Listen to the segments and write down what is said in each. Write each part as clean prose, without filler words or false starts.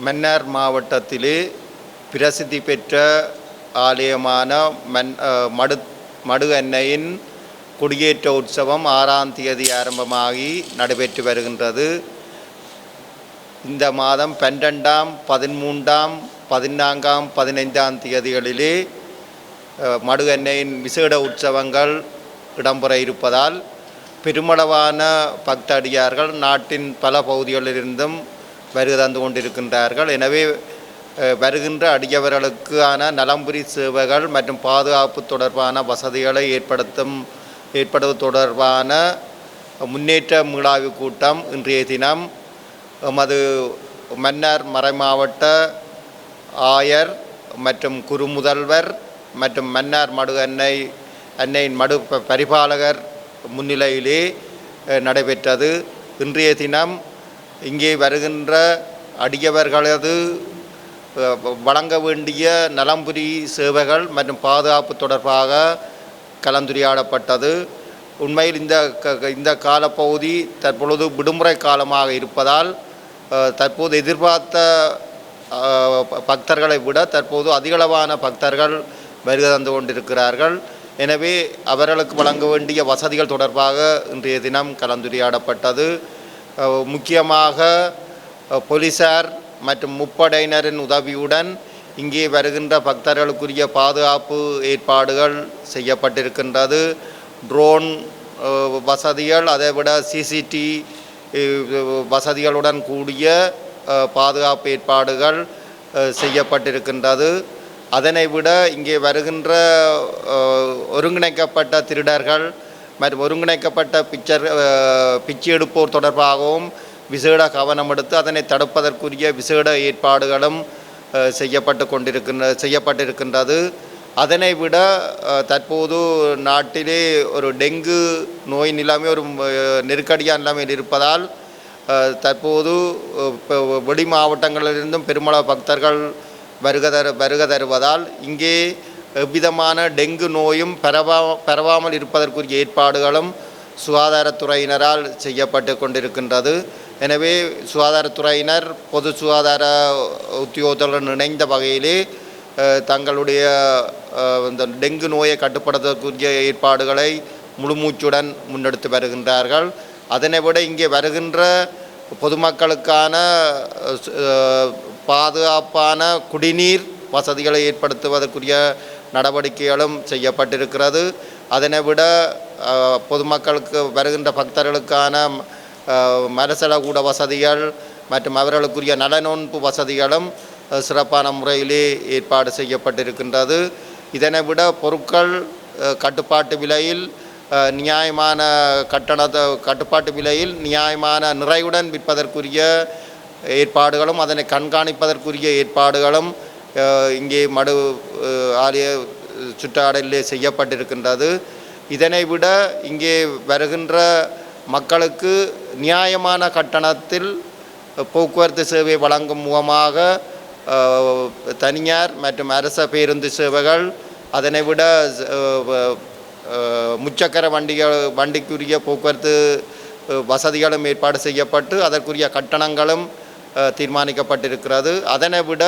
மன்னார் மாவட்டத்திலே பிரசித்தி பெற்ற ஆலயமான மடு அன்னையின் கொடியேற்ற உற்சவம் 6ஆம் தேதி ஆரம்பமாகி நடைபெற்று வருகின்றது. இந்த மாதம் 12ஆம் 13ஆம் 14ஆம் 15ஆம் தேதிகளிலே மடு அன்னையின் விசேட உற்சவங்கள் இடம்பெற இருப்பதால் பெருமளவான பக்தடியார்கள் நாட்டின் பல பகுதிகளிலிருந்தும் வருகை தந்து கொண்டிருக்கின்றார்கள். எனவே வருகின்ற அடியவர்களுக்கான நலம்புரி சேவைகள் மற்றும் பாதுகாப்பு தொடர்பான வசதிகளை ஏற்படுவது தொடர்பான முன்னேற்ற மீளாய்வு கூட்டம் இன்றைய தினம் எமது மன்னார் மறைமாவட்ட ஆயர் மற்றும் குருமுதல்வர் மற்றும் மன்னார் மடு அன்னையின் மடு பரிபாலகர் முன்னிலையிலே நடைபெற்றது. இன்றைய தினம் இங்கே வருகின்ற அடியவர்களது வழங்க வேண்டிய நலம்புரி சேவைகள் மற்றும் பாதுகாப்பு தொடர்பாக கலந்துரையாடப்பட்டது. உண்மையில் இந்த காலப்பகுதி தற்பொழுது விடுமுறை காலமாக இருப்பதால் தற்போது எதிர்பார்த்த பக்தர்களை விட தற்போது அதிகளவான பக்தர்கள் வருகை தந்து கொண்டிருக்கிறார்கள். எனவே அவர்களுக்கு வழங்க வேண்டிய வசதிகள் தொடர்பாக இன்றைய தினம் கலந்துரையாடப்பட்டது. முக்கியமாக போலீசார் மற்றும் முப்படையினரின் உதவியுடன் இங்கே வருகின்ற பக்தர்களுக்குரிய பாதுகாப்பு ஏற்பாடுகள் செய்யப்பட்டிருக்கின்றது. ட்ரோன் வசதிகள், அதைவிட சிசிடி வசதிகளுடன் கூடிய பாதுகாப்பு ஏற்பாடுகள் செய்யப்பட்டிருக்கின்றது. அதனை விட இங்கே வருகின்ற ஒருங்கிணைக்கப்பட்ட திருடர்கள் மற்றும் ஒருங்கிணைக்கப்பட்ட பிச்சை எடுப்போர் தொடர்பாகவும் விசேட கவனம் எடுத்து அதனை தடுப்பதற்குரிய விசேட ஏற்பாடுகளும் செய்யப்பட்டிருக்கின்றது. அதனை விட தற்போது நாட்டிலே ஒரு டெங்கு நோய் நிலைமை ஒரு நெருக்கடியான நிலைமையில் இருப்பதால் தற்போது வெளி மாவட்டங்களிலிருந்தும் பெருமளவு பக்தர்கள் வருகை தருவதால் இங்கே எவ்விதமான டெங்கு நோயும் பரவாமல் இருப்பதற்குரிய ஏற்பாடுகளும் சுகாதாரத்துறையினரால் செய்யப்பட்டு கொண்டிருக்கின்றது. எனவே சுகாதாரத்துறையினர் பொது சுகாதார உத்தியோகத்துடன் இணைந்த வகையிலே தங்களுடைய இந்த டெங்கு நோயை கட்டுப்படுத்துவதற்குரிய ஏற்பாடுகளை முழுமூச்சுடன் முன்னெடுத்து வருகின்றார்கள். அதனை விட இங்கே வருகின்ற பொதுமக்களுக்கான பாதுகாப்பான குடிநீர் வசதிகளை ஏற்படுத்துவதற்குரிய நடவடிக்கைகளும் செய்யப்பட்டிருக்கிறது. அதனை விட பொதுமக்களுக்கு வருகின்ற பக்தர்களுக்கான மரசலகூட வசதிகள் மற்றும் அவர்களுக்குரிய நலனோன்பு வசதிகளும் சிறப்பான முறையிலே ஏற்பாடு செய்யப்பட்டிருக்கின்றது. இதனை விட பொருட்கள் கட்டுப்பாட்டு விலையில் நியாயமான கட்டுப்பாட்டு விலையில் நியாயமான நிறையுடன் விற்பதற்குரிய ஏற்பாடுகளும் அதனை கண்காணிப்பதற்குரிய ஏற்பாடுகளும் இங்கே மடு ஆலய சுற்றாடலிலே செய்யப்பட்டிருக்கின்றது. இதனை விட இங்கே வருகின்ற மக்களுக்கு நியாயமான கட்டணத்தில் போக்குவரத்து சேவை வழங்கும் முகமாக தனியார் மற்றும் அரச பேருந்து சேவைகள், அதனை விட முச்சக்கர வண்டிக்குரிய போக்குவரத்து வசதிகளும் ஏற்பாடு செய்யப்பட்டு அதற்குரிய கட்டணங்களும் தீர்மானிக்கப்பட்டிருக்கிறது. அதனை விட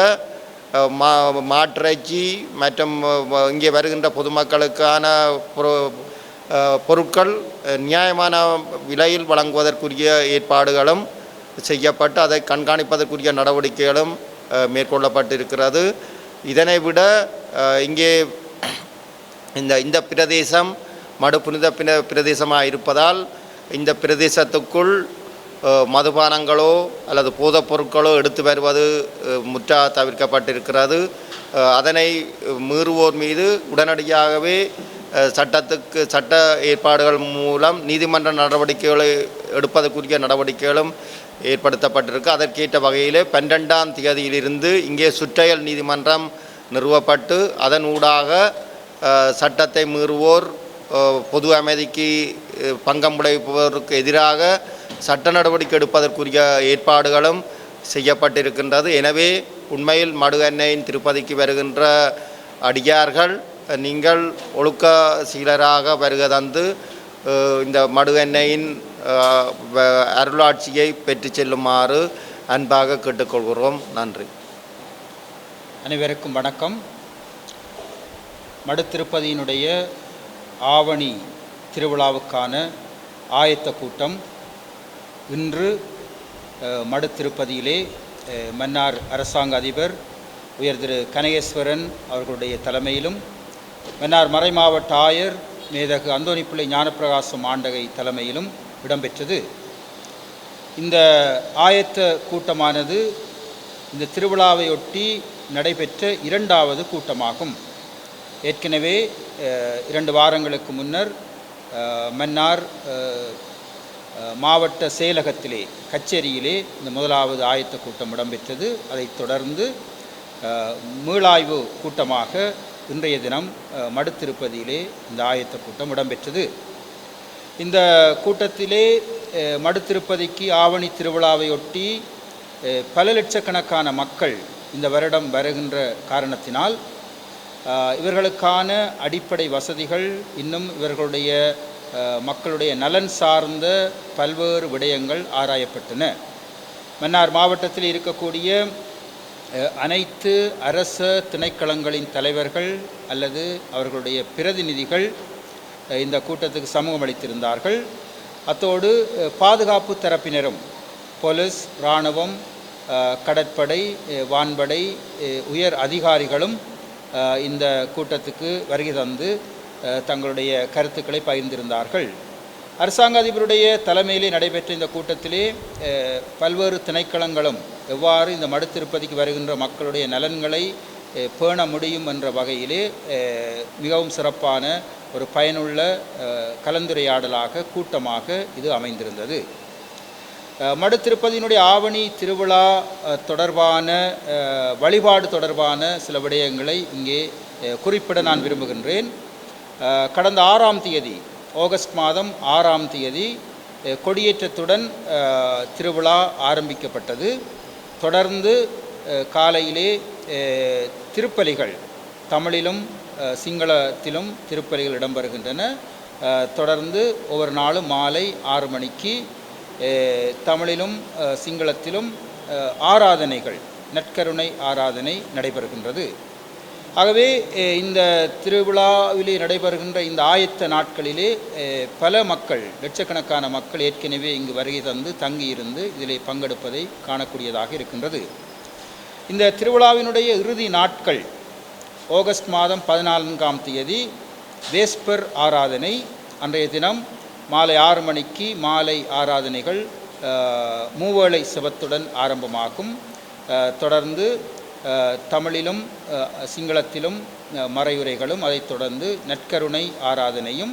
மாட்டிறைச்சி மற்றும் இங்கே வருகின்ற பொதுமக்களுக்கான பொருட்கள் நியாயமான விலையில் வழங்குவதற்குரிய ஏற்பாடுகளும் செய்யப்பட்டு அதை கண்காணிப்பதற்குரிய நடவடிக்கைகளும் மேற்கொள்ளப்பட்டிருக்கிறது. இதனை விட இங்கே இந்த பிரதேசம் மடு புனித பிரதேசமாக இருப்பதால் இந்த பிரதேசத்துக்குள் மதுபானங்களோ அல்லது போதைப் பொருட்களோ எடுத்து வருவது முற்றாக தவிர்க்கப்பட்டிருக்கிறது. அதனை மீறுவோர் மீது உடனடியாகவே சட்ட ஏற்பாடுகள் மூலம் நீதிமன்ற நடவடிக்கைகளை எடுப்பதற்குரிய நடவடிக்கைகளும் ஏற்படுத்தப்பட்டிருக்கு. அதற்கேற்ற வகையில் 12ஆம் தேதியிலிருந்து இங்கே சுற்றையல் நீதிமன்றம் நிறுவப்பட்டு அதன் ஊடாக சட்டத்தை மீறுவோர், பொது அமைதிக்கு பங்கம் விளைவிப்பவருக்கு எதிராக சட்ட நடவடிக்கை எடுப்பதற்குரிய ஏற்பாடுகளும் செய்யப்பட்டிருக்கின்றது. எனவே உண்மையில் மடு அன்னையின் திருப்பதிக்கு வருகின்ற அடியார்கள் நீங்கள் ஒழுக்க சீலராக வருகை தந்து இந்த மடு அன்னையின் அருளாட்சியை பெற்று செல்லுமாறு அன்பாக கேட்டுக்கொள்கிறோம். நன்றி. அனைவருக்கும் வணக்கம். மடுத்திருப்பதியினுடைய ஆவணி திருவிழாவுக்கான ஆயத்த கூட்டம் இன்று மடுத்திருப்பதியிலே மன்னார் அரசாங்க அதிபர் உயர் திரு கனகேஸ்வரன் அவர்களுடைய தலைமையிலும் மன்னார் மறைமாவட்ட ஆயர் மேதகு அந்தோணிப்பிள்ளை ஞானப்பிரகாசம் ஆண்டகை தலைமையிலும் இடம்பெற்றது. இந்த ஆயத்த கூட்டமானது இந்த திருவிழாவையொட்டி நடைபெற்ற இரண்டாவது கூட்டமாகும். ஏற்கனவே 2 வாரங்களுக்கு முன்னர் மன்னார் மாவட்ட செயலகத்திலே கச்சேரியிலே இந்த முதலாவது ஆயத்த கூட்டம் இடம்பெற்றது. அதைத் தொடர்ந்து மீளாய்வு கூட்டமாக இன்றைய தினம் மடுத்திருப்பதியிலே இந்த ஆயத்த கூட்டம் இடம்பெற்றது. இந்த கூட்டத்திலே மடுத்திருப்பதிக்கு ஆவணி திருவிழாவையொட்டி பல லட்சக்கணக்கான மக்கள் இந்த வருடம் வருகின்ற காரணத்தினால் இவர்களுக்கான அடிப்படை வசதிகள் இன்னும் இவர்களுடைய மக்களுடைய நலன் சார்ந்த பல்வேறு விடயங்கள் ஆராயப்பட்டன. மன்னார் மாவட்டத்தில் இருக்கக்கூடிய அனைத்து அரச திணைக்களங்களின் தலைவர்கள் அல்லது அவர்களுடைய பிரதிநிதிகள் இந்த கூட்டத்துக்கு சமூகம் அளித்திருந்தார்கள். அத்தோடு பாதுகாப்பு தரப்பினரும் போலீஸ், இராணுவம், கடற்படை, வான்படை உயர் அதிகாரிகளும் இந்த கூட்டத்துக்கு வருகை தந்து தங்களுடைய கருத்துக்களை பகிர்ந்திருந்தார்கள். அரசாங்க அதிபருடைய தலைமையிலே நடைபெற்ற இந்த கூட்டத்திலே பல்வேறு திணைக்களங்களும் எவ்வாறு இந்த மடுத்திருப்பதிக்கு வருகின்ற மக்களுடைய நலன்களை பேண முடியும் என்ற வகையிலே மிகவும் சிறப்பான ஒரு பயனுள்ள கலந்துரையாடலாக கூட்டமாக இது அமைந்திருந்தது. மடுத்திருப்பதியினுடைய ஆவணி திருவிழா தொடர்பான வழிபாடு தொடர்பான சில விடயங்களை இங்கே குறிப்பிட நான் விரும்புகின்றேன். கடந்த 6ஆம் தேதி ஆகஸ்ட் மாதம் 6ஆம் தேதி கொடியேற்றத்துடன் திருவிழா ஆரம்பிக்கப்பட்டது. தொடர்ந்து காலையிலே திருப்பலிகள் தமிழிலும் சிங்களத்திலும் திருப்பலிகள் இடம்பெறுகின்றன. தொடர்ந்து ஒவ்வொரு நாளும் மாலை 6 மணிக்கு தமிழிலும் சிங்களத்திலும் ஆராதனைகள், நற்கருணை ஆராதனை நடைபெறுகின்றது. ஆகவே இந்த திருவிழாவிலே நடைபெறுகின்ற இந்த ஆயத்த நாட்களிலே பல மக்கள், லட்சக்கணக்கான மக்கள் ஏற்கனவே இங்கு வருகை தந்து தங்கியிருந்து இதிலே பங்கெடுப்பதை காணக்கூடியதாக இருக்கின்றது. இந்த திருவிழாவினுடைய இறுதி நாட்கள் ஆகஸ்ட் மாதம் 14ஆம் தேதி வேஸ்பர் ஆராதனை. அன்றைய தினம் மாலை 6 மணிக்கு மாலை ஆராதனைகள் மூவேளை செபத்துடன் ஆரம்பமாகும். தொடர்ந்து தமிழிலும் சிங்களத்திலும் மறையுரைகளும், அதைத் தொடர்ந்து நற்கருணை ஆராதனையும்,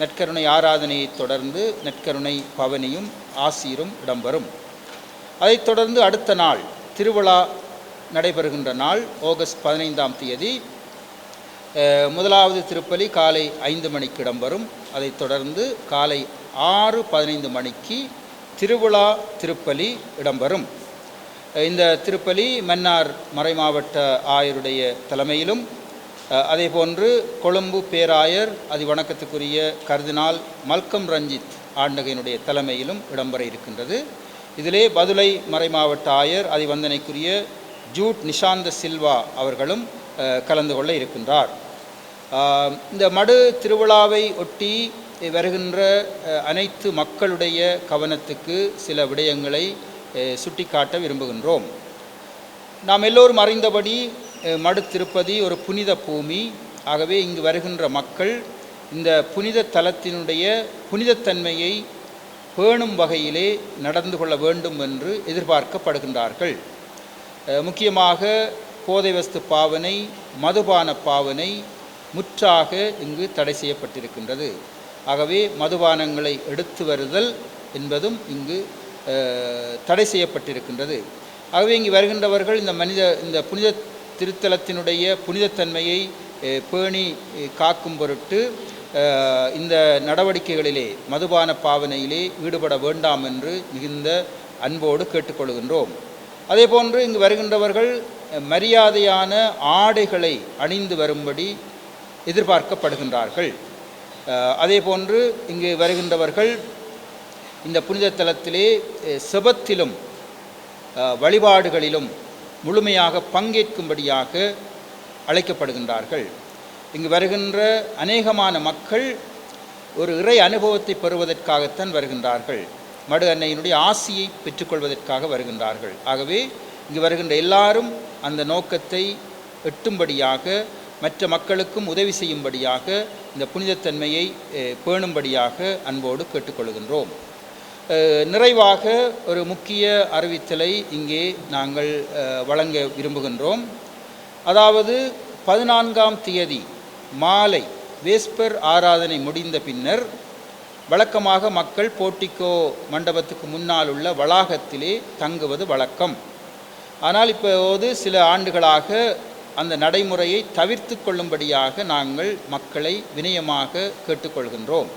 நற்கருணை ஆராதனையைத் தொடர்ந்து நற்கருணை பவனியும் ஆசீரும் இடம்பெறும். அதைத் தொடர்ந்து அடுத்த நாள் திருவிழா நடைபெறுகின்ற நாள் ஆகஸ்ட் 15ஆம் தேதி முதலாவது திருப்பலி காலை 5 மணிக்கு இடம்பெறும். அதைத் தொடர்ந்து காலை 6:15 மணிக்கு திருவிழா திருப்பலி இடம்பெறும். இந்த திருப்பலி மன்னார் மறைமாவட்ட ஆயருடைய தலைமையிலும் அதேபோன்று கொழும்பு பேராயர் அதிவணக்கத்துக்குரிய கர்தினால் மல்கம் ரஞ்சித் ஆண்டகையினுடைய தலைமையிலும் இடம்பெற இருக்கின்றது. இதிலே பதுளை மறைமாவட்ட ஆயர் அதிவந்தனைக்குரிய ஜூட் நிஷாந்த சில்வா அவர்களும் கலந்து கொள்ள இருக்கின்றார். இந்த மடு திருவிழாவை ஒட்டி வருகின்ற அனைத்து மக்களுடைய கவனத்துக்கு சில விடயங்களை சுட்டிக்காட்ட விரும்புகின்றோம். நாம் எல்லோரும் அறிந்தபடி மடுத்திருப்பதி ஒரு புனித பூமி. ஆகவே இங்கு வருகின்ற மக்கள் இந்த புனித தலத்தினுடைய புனிதத்தன்மையை பேணும் வகையிலே நடந்து கொள்ள வேண்டும் என்று எதிர்பார்க்கப்படுகின்றார்கள். முக்கியமாக போதை வஸ்து பாவனை, மதுபான பாவனை முற்றாக இங்கு தடை செய்யப்பட்டிருக்கின்றது. ஆகவே மதுபானங்களை எடுத்து வருதல் என்பதும் இங்கு தடை செய்யப்பட்டிருக்கின்றது. ஆகவே இங்கு வருகின்றவர்கள் இந்த புனித திருத்தலத்தினுடைய புனிதத்தன்மையை பேணி காக்கும் பொருட்டு இந்த நடவடிக்கைகளிலே மதுபான பாவனையிலே ஈடுபட வேண்டாம் என்று மிகுந்த அன்போடு கேட்டுக்கொள்கின்றோம். அதேபோன்று இங்கு வருகின்றவர்கள் மரியாதையான ஆடைகளை அணிந்து வரும்படி எதிர்பார்க்கப்படுகின்றார்கள். அதேபோன்று இங்கு வருகின்றவர்கள் இந்த புனித தலத்திலே செபத்திலும் வழிபாடுகளிலும் முழுமையாக பங்கேற்கும்படியாக அழைக்கப்படுகின்றார்கள். இங்கு வருகின்ற அநேகமான மக்கள் ஒரு இறை அனுபவத்தை பெறுவதற்காகத்தான் வருகின்றார்கள். மடு அன்னையினுடைய ஆசியை பெற்றுக்கொள்வதற்காக வருகின்றார்கள். ஆகவே இங்கு வருகின்ற எல்லாரும் அந்த நோக்கத்தை எட்டும்படியாக, மற்ற மக்களுக்கும் உதவி செய்யும்படியாக, இந்த புனிதத்தன்மையை பேணும்படியாக அன்போடு கேட்டுக்கொள்கின்றோம். நிறைவாக ஒரு முக்கிய அறிவித்தலை இங்கே நாங்கள் வழங்க விரும்புகின்றோம். அதாவது 14ஆம் தேதி மாலை வேஸ்பர் ஆராதனை முடிந்த பின்னர் வழக்கமாக மக்கள் போர்ட்டிகோ மண்டபத்துக்கு முன்னால் உள்ள வளாகத்திலே தங்குவது வழக்கம். ஆனால் இப்போது சில ஆண்டுகளாக அந்த நடைமுறையை தவிர்த்து கொள்ளும்படியாக நாங்கள் மக்களை வினயமாக கேட்டுக்கொள்கின்றோம்.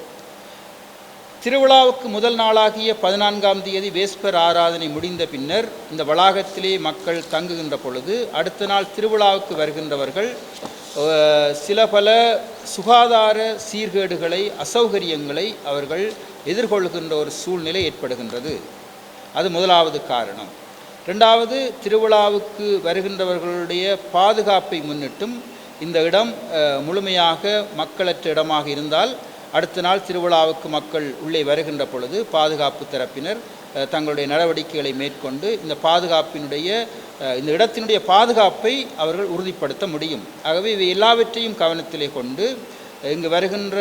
திருவிழாவுக்கு முதல் நாளாகிய 14ஆம் தேதி வேஸ்பர் ஆராதனை முடிந்த பின்னர் இந்த வளாகத்திலே மக்கள் தங்குகின்ற பொழுது அடுத்த நாள் திருவிழாவுக்கு வருகின்றவர்கள் சில பல சுகாதார சீர்கேடுகளை, அசௌகரியங்களை அவர்கள் எதிர்கொள்கின்ற ஒரு சூழ்நிலை ஏற்படுகின்றது. அது முதலாவது காரணம். ரெண்டாவது, திருவிழாவுக்கு வருகின்றவர்களுடைய பாதுகாப்பை முன்னிட்டும் இந்த இடம் முழுமையாக மக்களற்ற இடமாக இருந்தால் அடுத்த நாள் திருவிழாவுக்கு மக்கள் உள்ளே வருகின்ற பொழுது பாதுகாப்பு தரப்பினர் தங்களுடைய நடவடிக்கைகளை மேற்கொண்டு இந்த இடத்தினுடைய பாதுகாப்பை அவர்கள் உறுதிப்படுத்த முடியும். ஆகவே இவை எல்லாவற்றையும் கவனத்திலே கொண்டு இங்கு வருகின்ற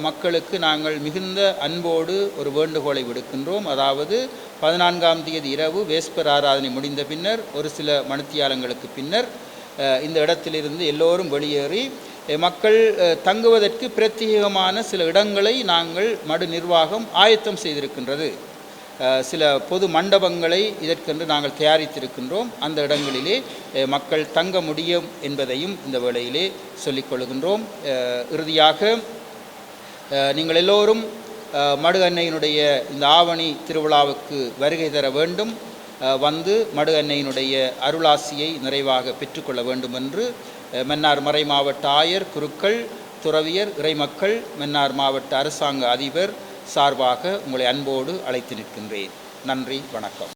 மக்களுக்கு நாங்கள் மிகுந்த அன்போடு ஒரு வேண்டுகோளை விடுக்கின்றோம். அதாவது 14ஆம் தேதி இரவு வேஸ்பர் ஆராதனை முடிந்த பின்னர் ஒரு சில மணித்தியாலங்களுக்கு பின்னர் இந்த இடத்திலிருந்து எல்லோரும் வெளியேறி மக்கள் தங்குவதற்கு பிரத்யேகமான சில இடங்களை நாங்கள் மடு நிர்வாகம் ஆயத்தம் செய்திருக்கின்றது. சில பொது மண்டபங்களை இதற்கென்று நாங்கள் தயாரித்திருக்கின்றோம். அந்த இடங்களிலே மக்கள் தங்க முடியும் என்பதையும் இந்த வேளையிலே சொல்லிக்கொள்கின்றோம். இறுதியாக நீங்கள் எல்லோரும் மடு அன்னையினுடைய இந்த ஆவணி திருவிழாவுக்கு வருகை தர வேண்டும். வந்து மடு அன்னையினுடைய அருளாசியை நிறைவாக பெற்றுக்கொள்ள வேண்டும் என்று மன்னார் மறை மாவட்ட ஆயர், குருக்கள், துறவியர், இறைமக்கள், மன்னார் மாவட்ட அரசாங்க அதிபர் சார்பாக உங்களை அன்போடு அழைத்து நிற்கின்றேன். நன்றி, வணக்கம்.